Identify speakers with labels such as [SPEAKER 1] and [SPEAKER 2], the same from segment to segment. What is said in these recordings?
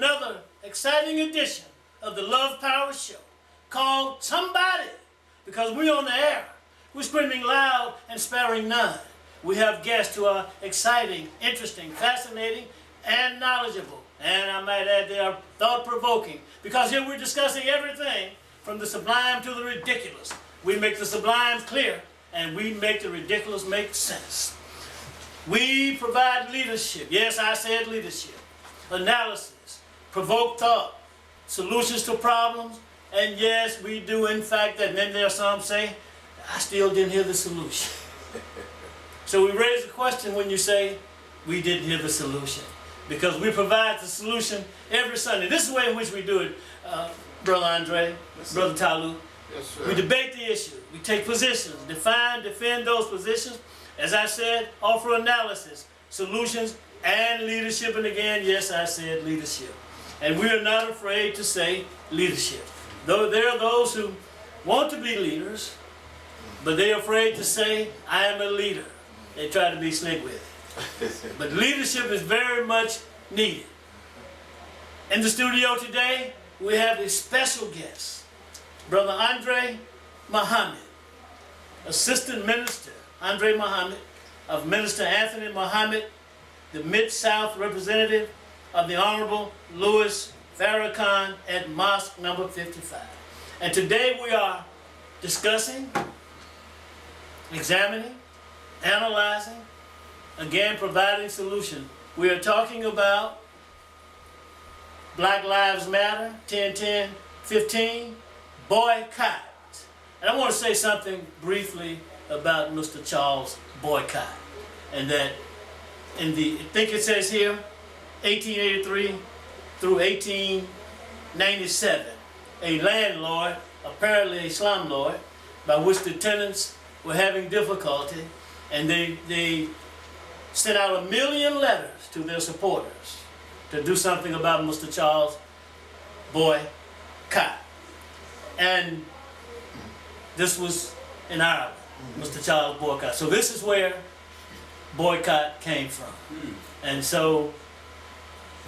[SPEAKER 1] another exciting edition of the Love Power Show called Somebody, because we're on the air. We're screaming loud and sparing none. We have guests who are exciting, interesting, fascinating, and knowledgeable. And I might add they are thought-provoking, because here we're discussing everything from the sublime to the ridiculous. We make the sublime clear, and we make the ridiculous make sense. We provide leadership. Yes, I said leadership. Analysis, provoke thought, solutions to problems, and yes, we do in fact that. And then there are some say, I still didn't hear the solution. So we raise the question when you say, we didn't hear the solution. Because we provide the solution every Sunday. This is the way in which we do it, Brother Andre, yes, Brother Talut.
[SPEAKER 2] Yes, sir.
[SPEAKER 1] We debate the issue. We take positions, define, defend those positions. As I said, offer analysis, solutions, and leadership. And again, yes, I said leadership. And we are not afraid to say leadership. Though there are those who want to be leaders, but they're afraid to say, I am a leader. They try to be slick with it. But leadership is very much needed. In the studio today, we have a special guest, Brother Andre Muhammad, Assistant Minister Andre Muhammad of Minister Anthony Muhammad, the Mid-South representative of the Honorable Louis Farrakhan at Mosque number 55. And today we are discussing, examining, analyzing, again providing solution. We are talking about Black Lives Matter, 10-10-15, boycott. And I want to say something briefly about Mr. Charles Boycott. And that in the, I think it says here, 1883 through 1897, a landlord, apparently a slumlord, by which the tenants were having difficulty, and they sent out 1 million letters to their supporters to do something about Mr. Charles Boycott. And this was in Ireland, Mr. Charles Boycott. So this is where boycott came from. And so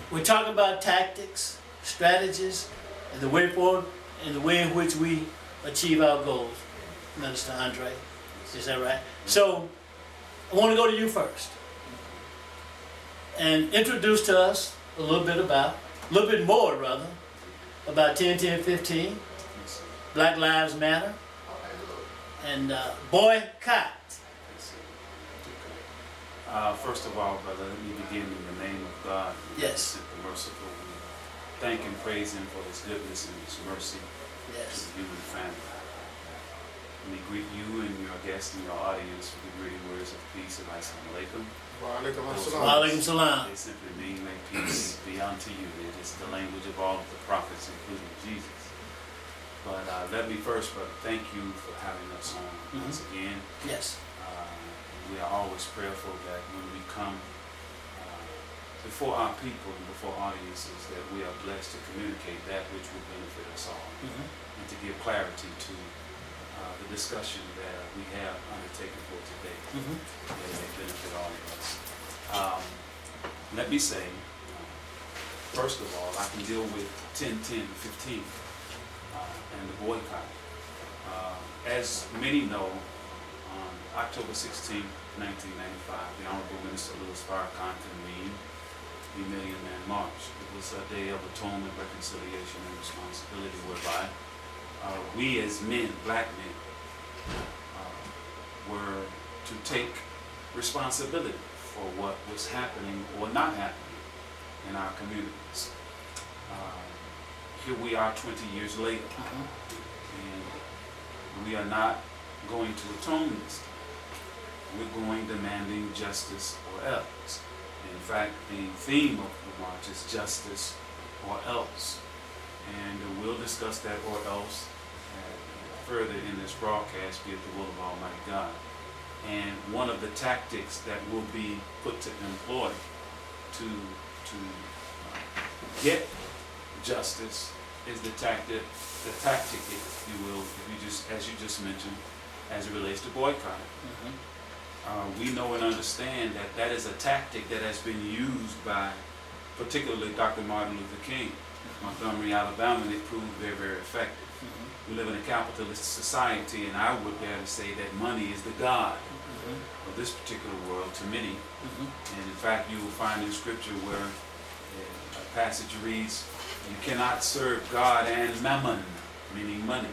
[SPEAKER 1] we're talking about tactics, strategies, and the way forward, and the way in which we achieve our goals. Minister Andre, is that right? So I want to go to you first and introduce to us a little bit more rather, about 10-10-15, Black Lives Matter, and boycott.
[SPEAKER 3] First of all, brother, let me begin in the name of God.
[SPEAKER 1] Yes.
[SPEAKER 3] The merciful. We thank and praise Him for His goodness and His mercy
[SPEAKER 1] Yes.
[SPEAKER 3] to the human family. Let me greet you and your guests and your audience with the greeting words of peace. Assalamu alaikum.
[SPEAKER 2] Wa alaikum
[SPEAKER 1] Wa
[SPEAKER 2] assalam.
[SPEAKER 1] alaikum salam.
[SPEAKER 3] They simply mean may peace be unto you. It is the language of all of the prophets, including Jesus. But let me first, brother, thank you for having us on once again.
[SPEAKER 1] Yes.
[SPEAKER 3] We are always prayerful that when we come before our people and before audiences, that we are blessed to communicate that which will benefit us all, and to give clarity to the discussion that we have undertaken for today, that it may benefit all of us. Let me say, first of all, I can deal with 10-10-15 and the boycott. As many know, on October 16, 1995, the Honorable Minister Louis Farrakhan convened the Million Man March. It was a day of atonement, reconciliation, and responsibility, whereby we as men, black men, were to take responsibility for what was happening or not happening in our communities. Here we are 20 years later, and we are not going to atone this. We're going demanding justice or else. In fact, the theme of the march is justice or else. And we'll discuss that or else further in this broadcast, be it the will of Almighty God. And one of the tactics that will be put to employ to get justice is the tactic, if you will, as you just mentioned, as it relates to boycotting. We know and understand that that is a tactic that has been used by particularly Dr. Martin Luther King, Montgomery, Alabama, and it proved very, very effective. We live in a capitalist society, and I would dare to say that money is the god of this particular world to many. And in fact, you will find in Scripture where a passage reads, you cannot serve God and mammon, meaning money.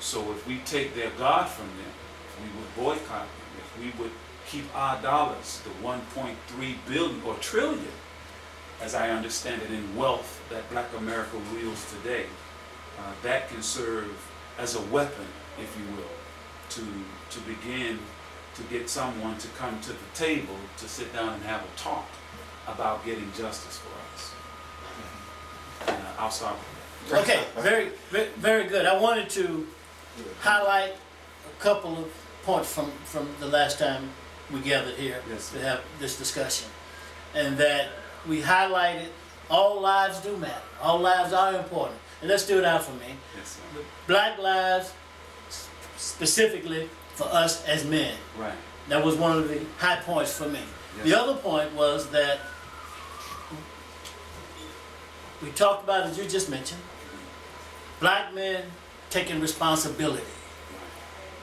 [SPEAKER 3] So if we take their God from them, if we would boycott them, if we would keep our dollars, the 1.3 billion or trillion, as I understand it, in wealth that Black America wields today, that can serve as a weapon, if you will, to begin to get someone to come to the table to sit down and have a talk about getting justice for us. And I'll stop with that.
[SPEAKER 1] Okay, very, very, very good. I wanted to highlight a couple of points from the last time we gathered here to have this discussion, and that we highlighted all lives do matter. All lives are important. And that stood out for me.
[SPEAKER 3] Yes,
[SPEAKER 1] Black lives, specifically for us as men.
[SPEAKER 3] right.
[SPEAKER 1] That was one of the high points for me.
[SPEAKER 3] Yes.
[SPEAKER 1] The other point was that we talked about, as you just mentioned, Black men taking responsibility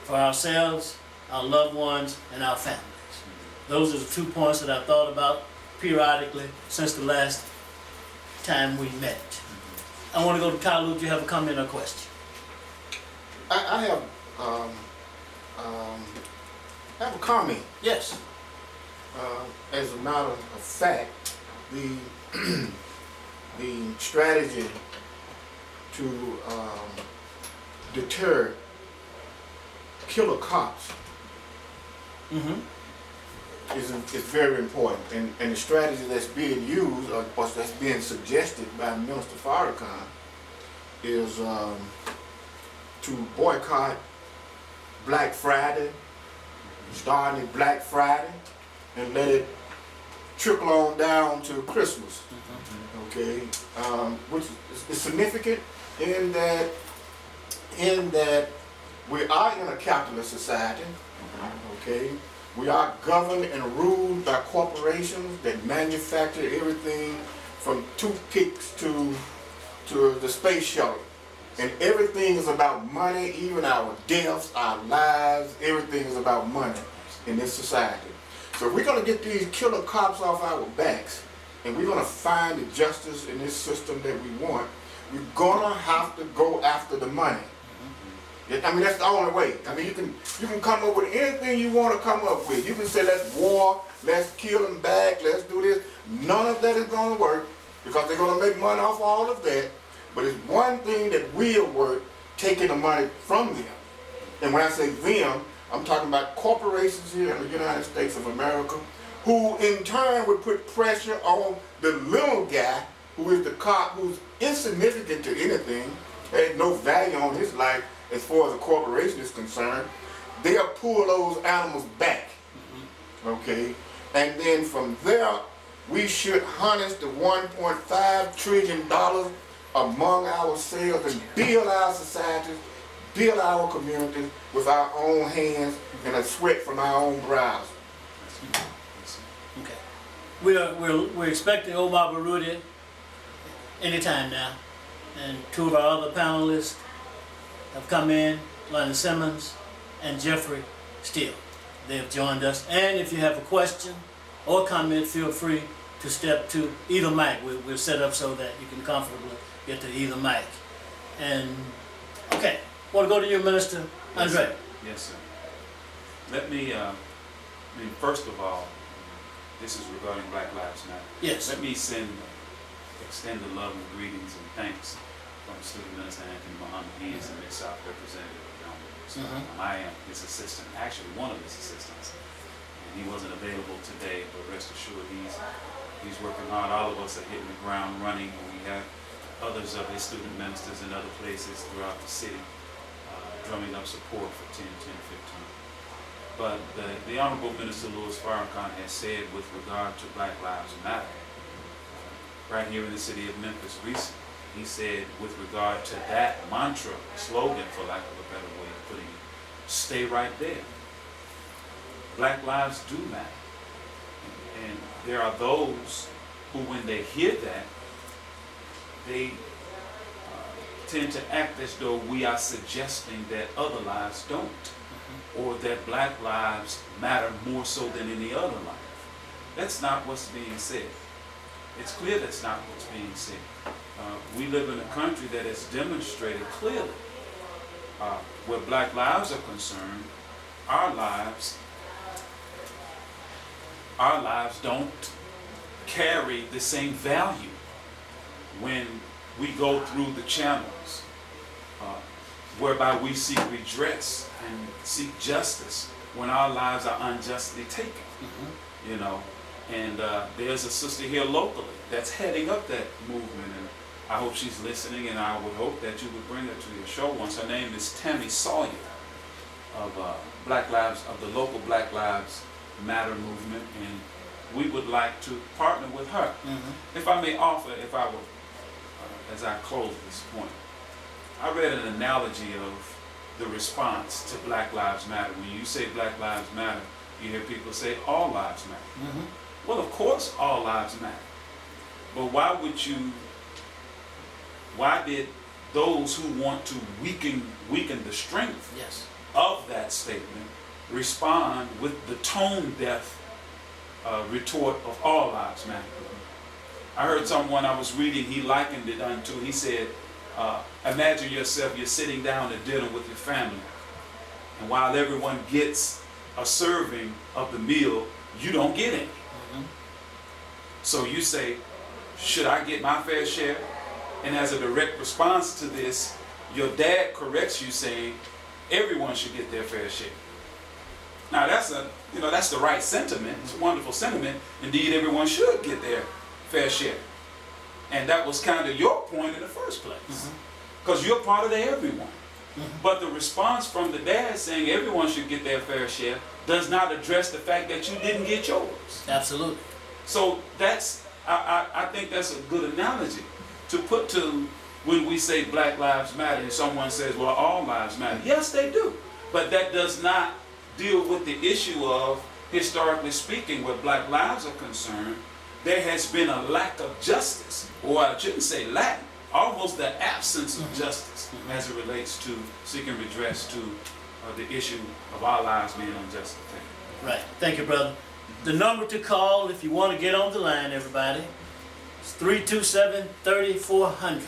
[SPEAKER 1] for ourselves, our loved ones, and our families. Those are the 2 points that I thought about periodically since the last time we met. I want to go to Talut. Do you have a comment or question?
[SPEAKER 2] I have a comment.
[SPEAKER 1] Yes.
[SPEAKER 2] As a matter of fact, the the strategy to deter killer cops is very important, and the strategy that's being used or that's being suggested by Minister Farrakhan is to boycott Black Friday, starting at Black Friday, and let it trickle on down to Christmas. Okay, which is significant in that we are in a capitalist society. Okay. We are governed and ruled by corporations that manufacture everything from toothpicks to the space shuttle. And everything is about money, even our deaths, our lives, everything is about money in this society. So if we're going to get these killer cops off our backs, and we're going to find the justice in this system that we want, we're going to have to go after the money. I mean, that's the only way. I mean, you can come up with anything you want to come up with. You can say, let's war, let's kill them back, let's do this. None of that is going to work because they're going to make money off all of that. But it's one thing that will work, taking the money from them. And when I say them, I'm talking about corporations here in the United States of America who in turn would put pressure on the little guy who is the cop, who's insignificant to anything, has no value on his life, as far as a corporation is concerned. They'll pull those animals back, okay? And then from there, we should harness the $1.5 trillion among ourselves and build our societies, build our communities with our own hands and a sweat from our own brows.
[SPEAKER 1] Okay. We're expecting Omar Baruti anytime now, and 2 of our other panelists have come in, Lonnie Simmons and Jeffrey Steele. They have joined us. And if you have a question or comment, feel free to step to either mic. We're set up so that you can comfortably get to either mic. And, okay, want to go to you, Minister Andre?
[SPEAKER 3] Yes, sir. Let me, first of all, this is regarding Black Lives Matter.
[SPEAKER 1] Yes.
[SPEAKER 3] Let me extend the love and greetings and thanks from Student Minister Anthony Muhammad. He is the Mid-South representative of Young. I am his assistant, actually one of his assistants. And he wasn't available today, but rest assured he's working hard. All of us are hitting the ground running. We have others of his student ministers in other places throughout the city drumming up support for 10, 10, 15. But the Honorable Minister Louis Farrakhan has said with regard to Black Lives Matter, right here in the city of Memphis recently, he said with regard to that mantra, slogan for lack of a better way of putting it, stay right there. Black lives do matter. And there are those who, when they hear that, they tend to act as though we are suggesting that other lives don't, or that black lives matter more so than any other life. That's not what's being said. It's clear that's not what's being said. We live in a country that has demonstrated clearly where black lives are concerned, our lives don't carry the same value when we go through the channels whereby we seek redress and seek justice when our lives are unjustly taken. You know, and there's a sister here locally that's heading up that movement, and I hope she's listening, and I would hope that you would bring her to your show once. Her name is Tammy Sawyer of the local Black Lives Matter movement, and we would like to partner with her. If I may offer, if I would, as I close this point, I read an analogy of the response to Black Lives Matter. When you say Black Lives Matter, you hear people say all lives matter. Well, of course all lives matter. But why did those who want to weaken the strength of that statement respond with the tone deaf retort of all lives matter? I heard someone I was reading, he likened it unto, he said, imagine yourself, you're sitting down at dinner with your family, and while everyone gets a serving of the meal, you don't get any. So you say, should I get my fair share? And as a direct response to this, your dad corrects you saying, everyone should get their fair share. Now that's the right sentiment. It's a wonderful sentiment. Indeed, everyone should get their fair share. And that was kind of your point in the first place, because you're part of the everyone. But the response from the dad saying everyone should get their fair share does not address the fact that you didn't get yours.
[SPEAKER 1] Absolutely.
[SPEAKER 3] So I think that's a good analogy to put to when we say Black Lives Matter and someone says, well, all lives matter. Yes, they do. But that does not deal with the issue of, historically speaking, where black lives are concerned, there has been a lack of justice, or I shouldn't say lack, almost the absence of justice as it relates to seeking redress to the issue of our lives being unjustly taken.
[SPEAKER 1] Right. Thank you, brother. The number to call if you want to get on the line, everybody, is 327-3400.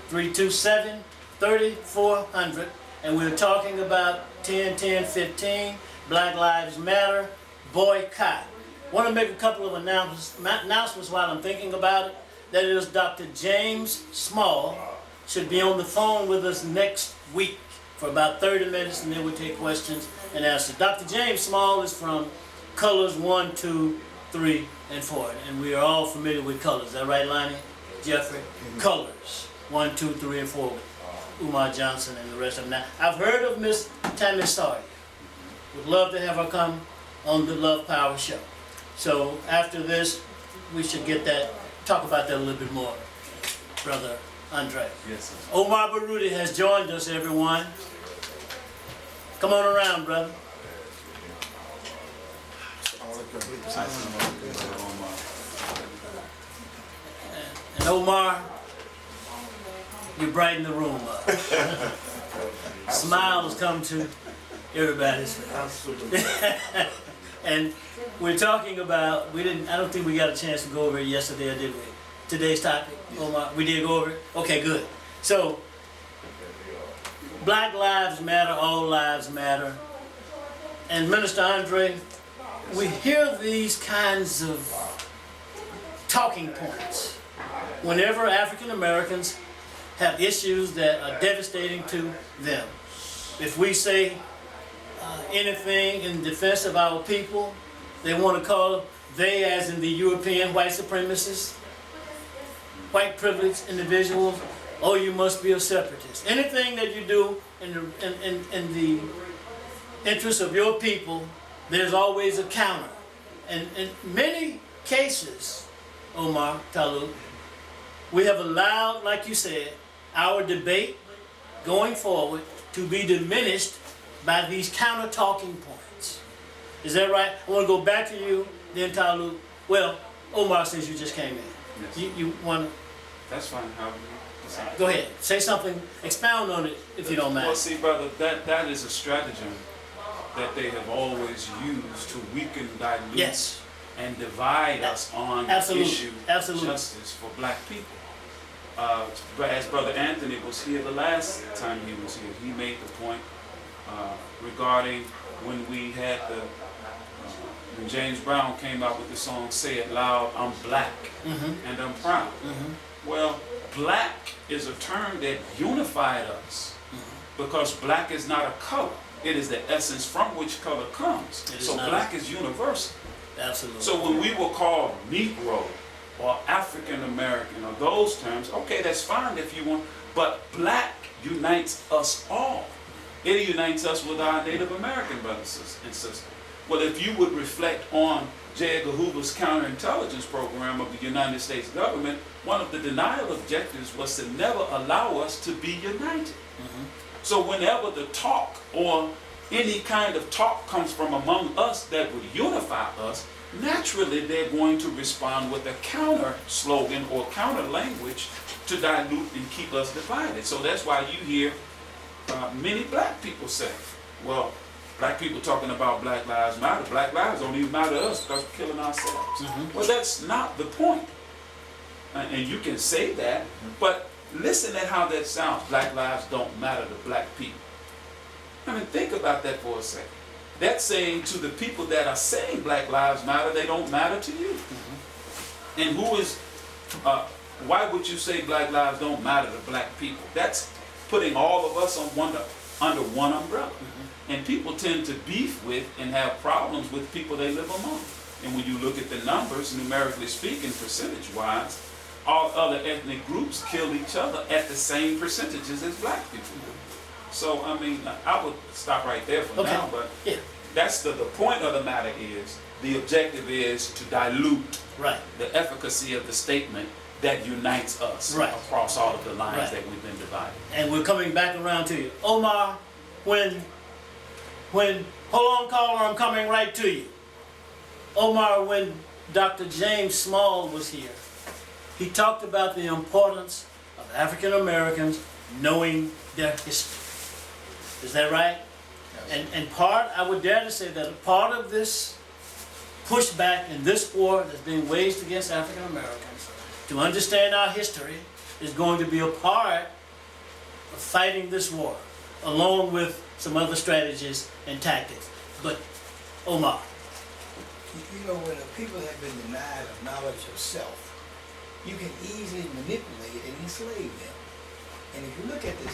[SPEAKER 1] 327-3400. And we're talking about 10-10-15, Black Lives Matter, boycott. Want to make a couple of announcements while I'm thinking about it. That is, Dr. James Small should be on the phone with us next week for about 30 minutes, and then we'll take questions and answers. Dr. James Small is from Colors 1, 2, 3, and 4. And we are all familiar with colors. Is that right, Lonnie? Jeffrey? Colors 1, 2, 3, and 4 with Umar Johnson and the rest of them. Now, I've heard of Miss Tammy Sawyer. Would love to have her come on the Love Power Show. So after this, we should talk about that a little bit more, Brother Andre.
[SPEAKER 3] Yes, sir.
[SPEAKER 1] Omar Baruti has joined us, everyone. Come on around, brother. And Omar, you brighten the room up. Smiles come to everybody's face. And we're talking about, I don't think we got a chance to go over it yesterday, or did we? Today's topic, Omar, we did go over it? Okay, good. So, Black Lives Matter, all lives matter. And Minister Andre, we hear these kinds of talking points whenever African Americans have issues that are devastating to them. If we say anything in defense of our people, they want to call they, as in the European white supremacists, white privileged individuals, oh, you must be a separatist. Anything that you do in the interest of your people, there's always a counter. And in many cases, Omar, Talut, we have allowed, like you said, our debate going forward to be diminished by these counter talking points. Is that right? I want to go back to you, then Talut. Well, Omar, since you just came in.
[SPEAKER 3] Yes.
[SPEAKER 1] You want
[SPEAKER 3] That's fine. However you decide.
[SPEAKER 1] to go ahead, say something, expound on it if you don't mind.
[SPEAKER 3] Well, see, brother, that is a stratagem that they have always used to weaken, dilute,
[SPEAKER 1] Yes,
[SPEAKER 3] and divide us on the
[SPEAKER 1] Absolutely.
[SPEAKER 3] issue
[SPEAKER 1] Absolutely.
[SPEAKER 3] of justice for black people. As Brother Anthony was here the last time he was here, he made the point regarding when we had when James Brown came out with the song "Say It Loud, I'm Black and I'm Proud." Well, black is a term that unified us because black is not a color. It is the essence from which color comes.
[SPEAKER 1] It is
[SPEAKER 3] So
[SPEAKER 1] not.
[SPEAKER 3] black is universal.
[SPEAKER 1] absolutely.
[SPEAKER 3] So when we were called Negro or African American or those terms, okay, that's fine if you want, but black unites us all. It unites us with our Native American brothers and sisters. Well, if you would reflect on J. Edgar Hoover's counterintelligence program of the United States government, one of the denial objectives was to never allow us to be united. So whenever the talk or any kind of talk comes from among us that would unify us, naturally they're going to respond with a counter slogan or counter language to dilute and keep us divided. So that's why you hear many black people say, well, black people talking about Black Lives Matter. Black lives don't even matter to us because we're killing ourselves. Well, that's not the point. And you can say that, but listen at how that sounds. Black lives don't matter to black people. I mean, think about that for a second. That's saying to the people that are saying Black Lives Matter, they don't matter to you. And who is, why would you say Black lives don't matter to black people? That's putting all of us on under one umbrella. And people tend to beef with and have problems with people they live among. And when you look at the numbers, numerically speaking, percentage-wise, all other ethnic groups kill each other at the same percentages as black people do. So, I mean, I would stop right there for now, but that's the point of the matter is, the objective is to dilute the efficacy of the statement that unites us across all of the lines that we've been divided.
[SPEAKER 1] And we're coming back around to you. Omar, when hold on caller, I'm coming right to you. Omar, when Dr. James Small was here, he talked about the importance of African Americans knowing their history. Is that right? Yes. And part, I would dare to say that a part of this pushback in this war that's being waged against African Americans to understand our history is going to be a part of fighting this war, along with some other strategies and tactics. But Omar.
[SPEAKER 4] You know, when the people have been denied of knowledge of self, you can easily manipulate and enslave them. And if you look at the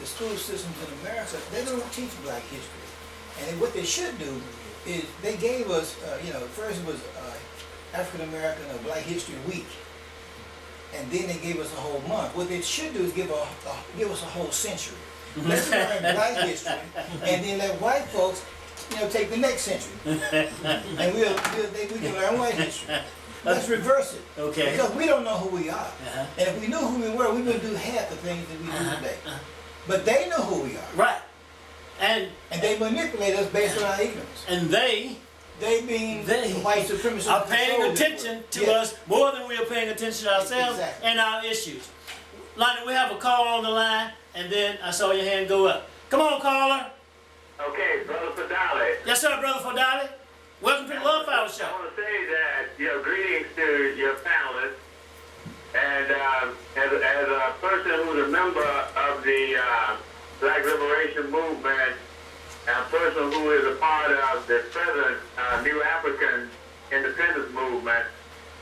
[SPEAKER 4] school systems in America, they don't teach black history. And what they should do is they gave us, first it was African American or Black History Week, and then they gave us a whole month. What they should do is give us a whole century. Let's learn black history, and then let white folks, take the next century, and we can learn white history. Let's reverse it.
[SPEAKER 1] Okay.
[SPEAKER 4] Because we don't know who we are. And if we knew who we were, we wouldn't do half the things that we do today. But they know who we are.
[SPEAKER 1] Right. And
[SPEAKER 4] they manipulate us based on our ignorance.
[SPEAKER 1] And they
[SPEAKER 4] being white supremacists
[SPEAKER 1] are paying attention to us more than we are paying attention to ourselves and our issues. Lonnie, we have a caller on the line, and then I saw your hand go up. Come on, caller.
[SPEAKER 5] Okay, Brother Fadali.
[SPEAKER 1] Yes, sir, Brother Fadali. Welcome to the Love Power Show.
[SPEAKER 5] I want to say that, greetings to your panelists. And as a person who's a member of the Black Liberation Movement, and a person who is a part of the present New African Independence Movement,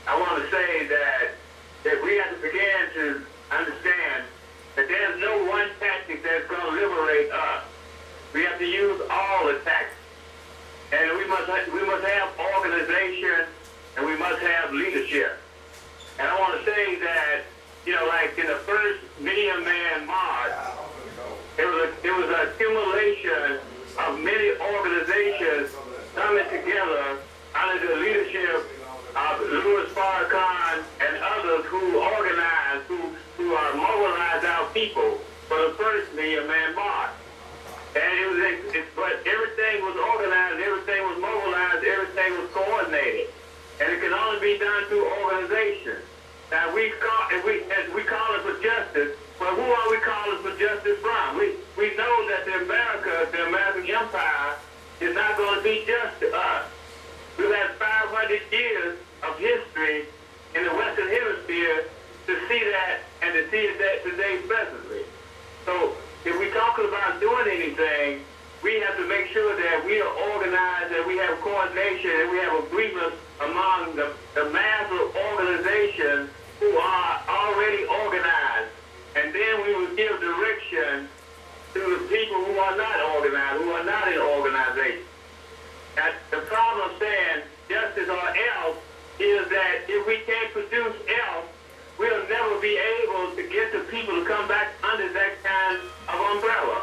[SPEAKER 5] I want to say that we have to begin to understand that there's no one tactic that's going to liberate us. We have to use all the tactics. And we must have organization, and we must have leadership. And I want to say that, like in the first Million Man March, it was an accumulation of many organizations coming together under the leadership of Louis Farrakhan and others who organized, who mobilized our people for the first Million Man March. And but everything was organized, everything was mobilized, everything was coordinated. And it can only be done through organization. Now as we call it for justice, but who are we calling for justice from? We know that the American empire is not going to be just to us. We've had 500 years of history in the Western Hemisphere to see that and to see that today presently. So if we're talking about doing anything, we have to make sure that we are organized, that we have coordination, and we have agreement among the mass of organizations who are already organized. And then we will give direction to the people who are not organized, who are not in organization. Now, the problem saying justice or else is that if we can't produce else, we'll never be able to get the people to come back under that kind of umbrella.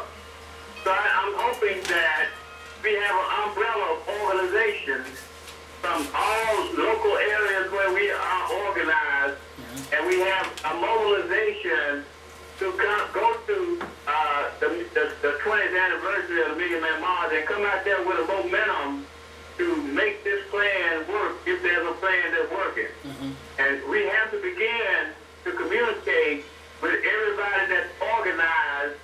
[SPEAKER 5] So I'm hoping that we have an umbrella of organizations from all local areas where we are organized, and we have a mobilization to go to the 20th anniversary of the Million Man March and come out there with a momentum to make this plan work if there's a plan that's working. And we have to begin to communicate with everybody that's organized,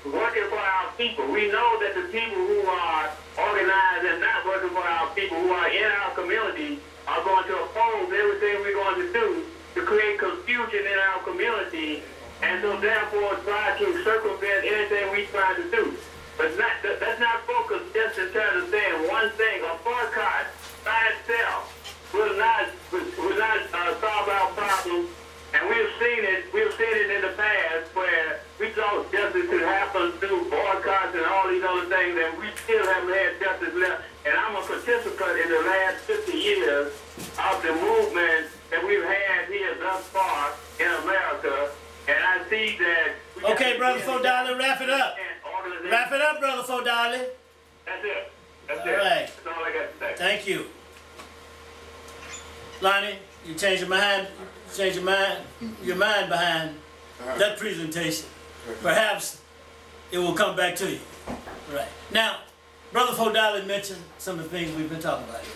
[SPEAKER 5] working for our people. We know that the people who are organized and not working for our people, who are in our community, are going to oppose everything we're going to do to create confusion in our community, and so therefore try to circumvent anything we try to do. But let's not focus just in terms of saying one thing. A boycott by itself will not solve our problems. And we've seen it in the past where we thought justice could happen through boycotts and all these other things, and we still haven't had justice left. And I'm a participant in the last 50 years of the movement that we've had here thus far in America, and I see that.
[SPEAKER 1] Okay, Brother Fodali, wrap it up. Wrap it up, Brother Fodali.
[SPEAKER 5] That's it. That's
[SPEAKER 1] All
[SPEAKER 5] it.
[SPEAKER 1] right.
[SPEAKER 5] That's all I got to say.
[SPEAKER 1] Thank you. Lonnie, you change your mind behind that presentation. Perhaps it will come back to you. Right. Now, Brother Fodali mentioned some of the things we've been talking about here.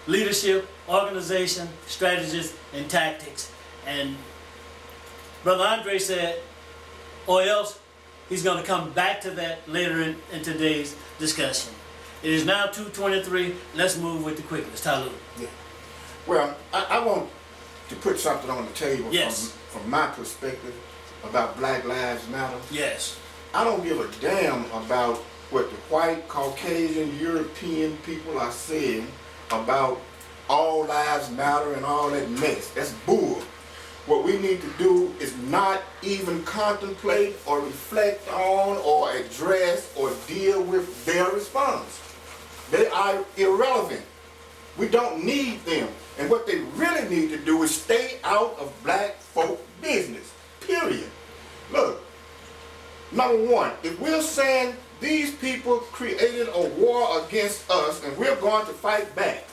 [SPEAKER 1] Leadership, organization, strategies, and tactics. And Brother Andre said, or else he's going to come back to that later in today's discussion. It is now 2:23. Let's move with the quickness. Talut.
[SPEAKER 2] Yeah. Well, I want to put something on the table
[SPEAKER 1] Yes.
[SPEAKER 2] from my perspective about Black Lives Matter.
[SPEAKER 1] Yes.
[SPEAKER 2] I don't give a damn about what the white, Caucasian, European people are saying about all lives matter and all that mess. That's bull. What we need to do is not even contemplate or reflect on or address or deal with their response. They are irrelevant. We don't need them. And what they really need to do is stay out of black folk business. Period. Look, number one, if we're saying these people created a war against us and we're going to fight back,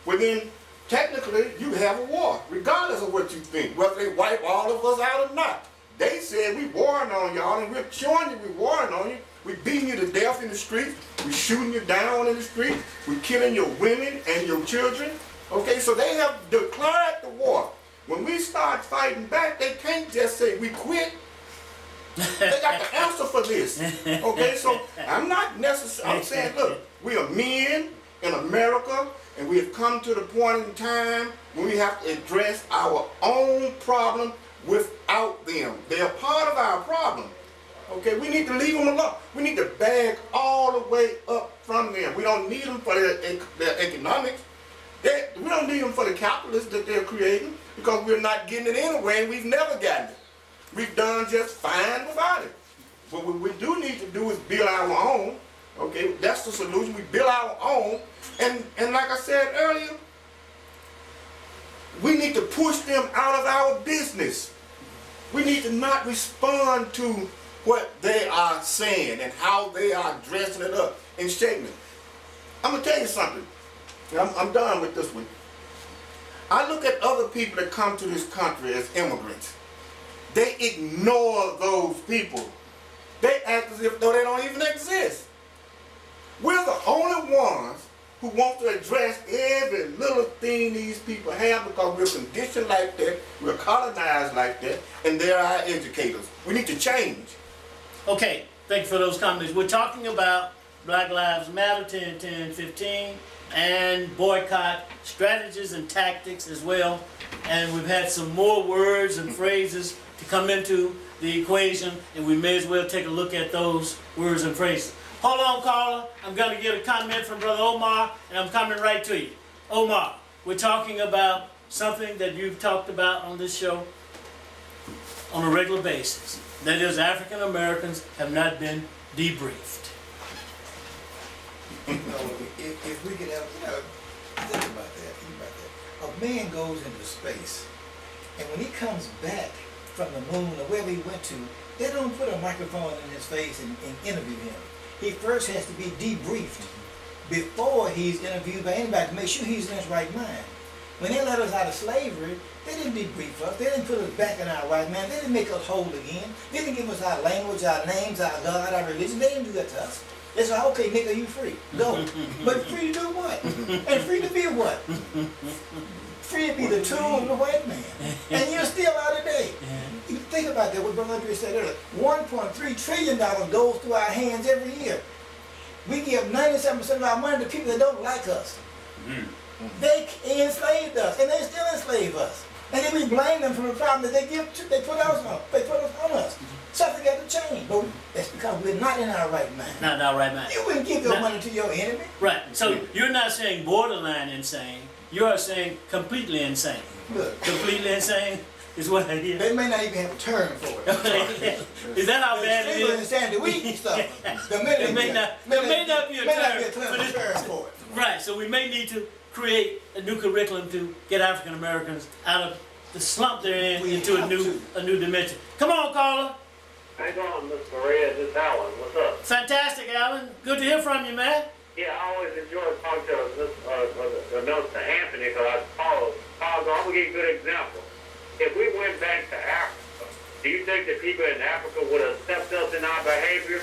[SPEAKER 2] well then, technically, you have a war, regardless of what you think, whether they wipe all of us out or not. They said we warring on y'all, and we're showing you we warring on you. We beating you to death in the streets. We shooting you down in the street. We killing your women and your children. Okay, so they have declared the war. When we start fighting back, they can't just say we quit. They got the answer for this. Okay, so I'm not necessarily, I'm saying, look, we are men in America, and we have come to the point in time when we have to address our own problem without them. They are part of our problem. Okay, we need to leave them alone. We need to bag all the way up from them. We don't need them for their economics. We don't need them for the capitalists that they're creating because we're not getting it anyway, and we've never gotten it. We've done just fine without it. But what we do need to do is build our own. Okay, that's the solution. We build our own. And like I said earlier, we need to push them out of our business. We need to not respond to what they are saying and how they are dressing it up and shaping it. I'm going to tell you something. I'm done with this one. I look at other people that come to this country as immigrants. They ignore those people. They act as if though they don't even exist. We're the only ones who want to address every little thing these people have because we're conditioned like that. We're colonized like that, and they're our educators. We need to change.
[SPEAKER 1] Okay, thank you for those comments. We're talking about Black Lives Matter 10-10-15 and boycott strategies and tactics as well. And we've had some more words and phrases to come into the equation, and we may as well take a look at those words and phrases. Hold on, caller. I'm going to get a comment from Brother Omar, and I'm coming right to you. Omar, we're talking about something that you've talked about on this show on a regular basis. That is, African Americans have not been debriefed.
[SPEAKER 4] If we could have, think about that. A man goes into space, and when he comes back from the moon or wherever he went to, they don't put a microphone in his face and interview him. He first has to be debriefed before he's interviewed by anybody to make sure he's in his right mind. When they let us out of slavery, they didn't debrief us. They didn't put us back in our right mind. They didn't make us whole again. They didn't give us our language, our names, our God, our religion. They didn't do that to us. They said, okay, nigga, you free. Go. But free to do what? And free to be what? Free to be the tool of the white man. And you're still out today. You think about that, what Brother Andre said earlier. $1.3 trillion goes through our hands every year. We give 97% of our money to people that don't like us. They enslaved us, and they still enslave us. And then we blame them for the problem that they put us on us. Something got to change. But that's because we're not in our right mind.
[SPEAKER 1] Not in our right mind.
[SPEAKER 4] You wouldn't give your money to your enemy.
[SPEAKER 1] Right. So you're not saying borderline insane. You are saying completely insane.
[SPEAKER 4] Look,
[SPEAKER 1] Completely insane is what I hear.
[SPEAKER 4] they may not even have a term for it.
[SPEAKER 1] Is that how bad it
[SPEAKER 4] People
[SPEAKER 1] is?
[SPEAKER 4] understand the weak stuff.
[SPEAKER 1] There may not be a term
[SPEAKER 4] for it.
[SPEAKER 1] Right. So we may need to create a new curriculum to get African Americans out of the slump they're in into a new dimension. Come on, caller.
[SPEAKER 5] Hang on, Miss Maria. This is Alan. What's up?
[SPEAKER 1] Fantastic, Alan. Good to hear from you, man.
[SPEAKER 5] Yeah, I always enjoy talking to Minister Anthony because I'm going to give you a good example. If we went back to Africa, do you think that people in Africa would have stepped up in our behavior?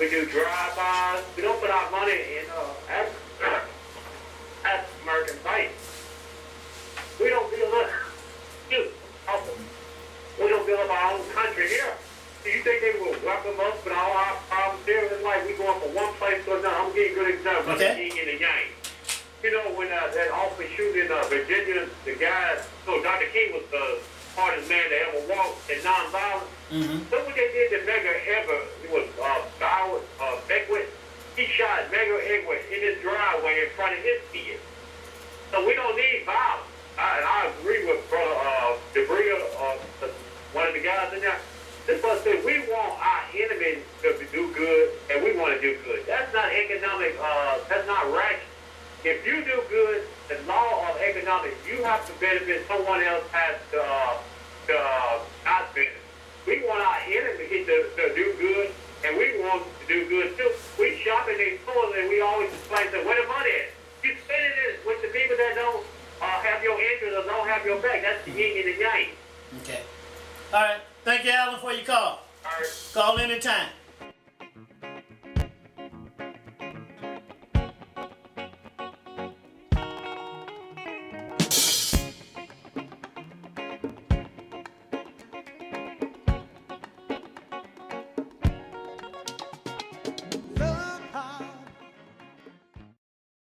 [SPEAKER 5] We do drive-bys. We don't put our money in African American banks. We don't build up. We don't build up our own country here. Do you think they will welcome us with all our problems here? It's like we going from one place to another. I'm going to give you a good example.
[SPEAKER 1] Okay.
[SPEAKER 5] The yin and the yang. You know, when that awful shooting in Virginia, the guy, Dr. King was the hardest man to ever walk in nonviolence. Look what they did to Medgar Evers. It was Beckwith. He shot Medgar Evers in his driveway in front of his kids. So we don't need violence. I agree with Brother Debria, one of the guys in there. This person said we want our enemies to do good, and we want to do good. That's not economic. That's not right. If you do good, the law of economics, you have to benefit. Someone else has to not benefit. We want our enemies to do good, and we want to do good too. We shop in these stores, and we always explain to where the money is. You spending it with the people that don't have your interest or don't have your back. That's the yin and the yang.
[SPEAKER 1] Okay. All right. Thank you, Alan, for your call.
[SPEAKER 5] All right.
[SPEAKER 1] Call anytime.